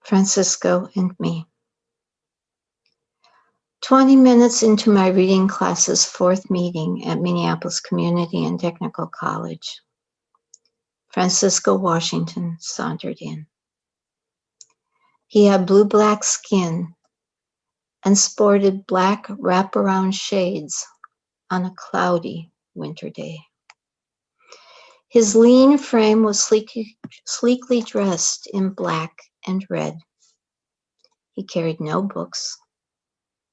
Francisco and Me. 20 minutes into my reading class's fourth meeting at Minneapolis Community and Technical College, Francisco Washington sauntered in. He had blue-black skin and sported black wraparound shades on a cloudy winter day. His lean frame was sleekly dressed in black and red. He carried no books,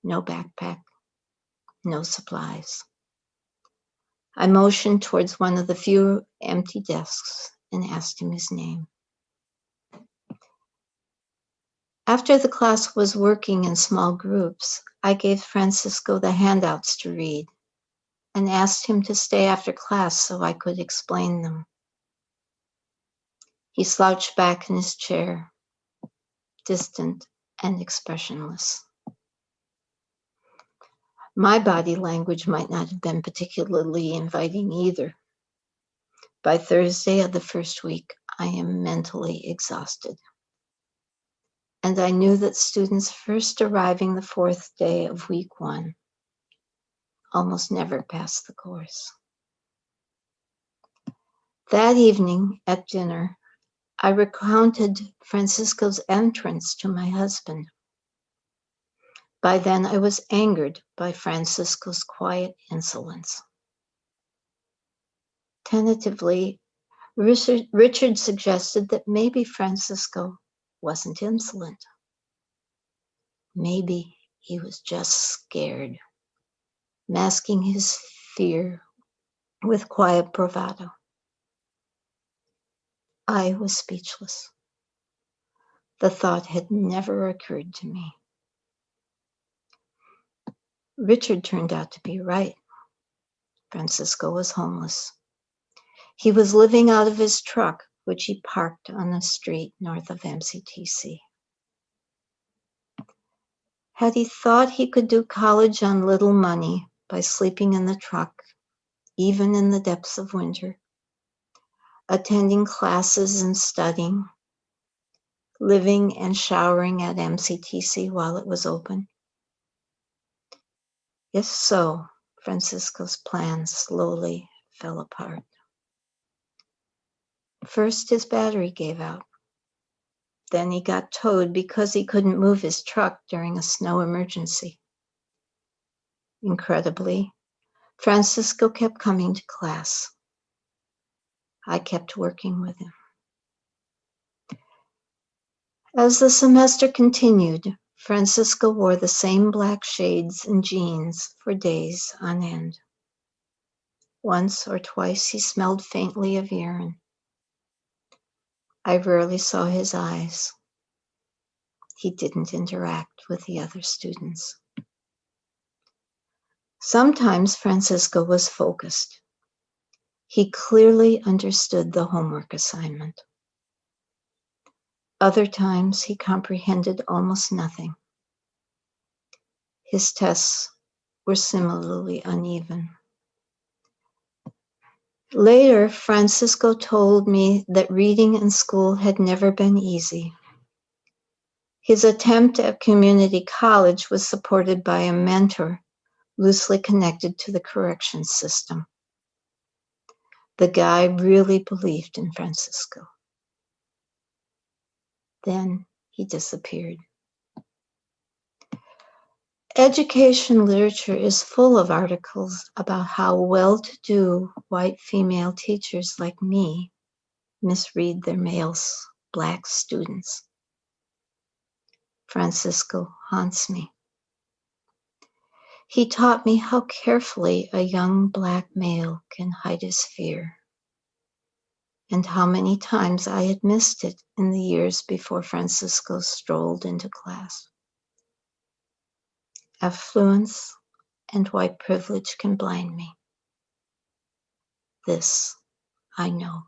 no backpack, no supplies. I motioned towards one of the few empty desks and asked him his name. After the class was working in small groups, I gave Francisco the handouts to read and asked him to stay after class so I could explain them. He slouched back in his chair, distant and expressionless. My body language might not have been particularly inviting either. By Thursday of the first week, I am mentally exhausted. And I knew that students first arriving the fourth day of week 1 almost never pass the course. That evening at dinner, I recounted Francisco's entrance to my husband. By then, I was angered by Francisco's quiet insolence. Tentatively, Richard suggested that maybe Francisco wasn't insolent. Maybe he was just scared, masking his fear with quiet bravado. I was speechless. The thought had never occurred to me. Richard turned out to be right. Francisco was homeless. He was living out of his truck, which he parked on the street north of MCTC. Had he thought he could do college on little money by sleeping in the truck, even in the depths of winter, attending classes and studying, living and showering at MCTC while it was open? If so, Francisco's plans slowly fell apart. First, his battery gave out. Then he got towed because he couldn't move his truck during a snow emergency. Incredibly, Francisco kept coming to class. I kept working with him. As the semester continued, Francisco wore the same black shades and jeans for days on end. Once or twice he smelled faintly of urine. I rarely saw his eyes. He didn't interact with the other students. Sometimes Francisco was focused. He clearly understood the homework assignment. Other times he comprehended almost nothing. His tests were similarly uneven. Later, Francisco told me that reading in school had never been easy. His attempt at community college was supported by a mentor loosely connected to the corrections system. The guy really believed in Francisco. Then he disappeared. Education literature is full of articles about how well-to-do white female teachers like me misread their male black students. Francisco haunts me. He taught me how carefully a young black male can hide his fear, and how many times I had missed it in the years before Francisco strolled into class. Affluence and white privilege can blind me. This I know.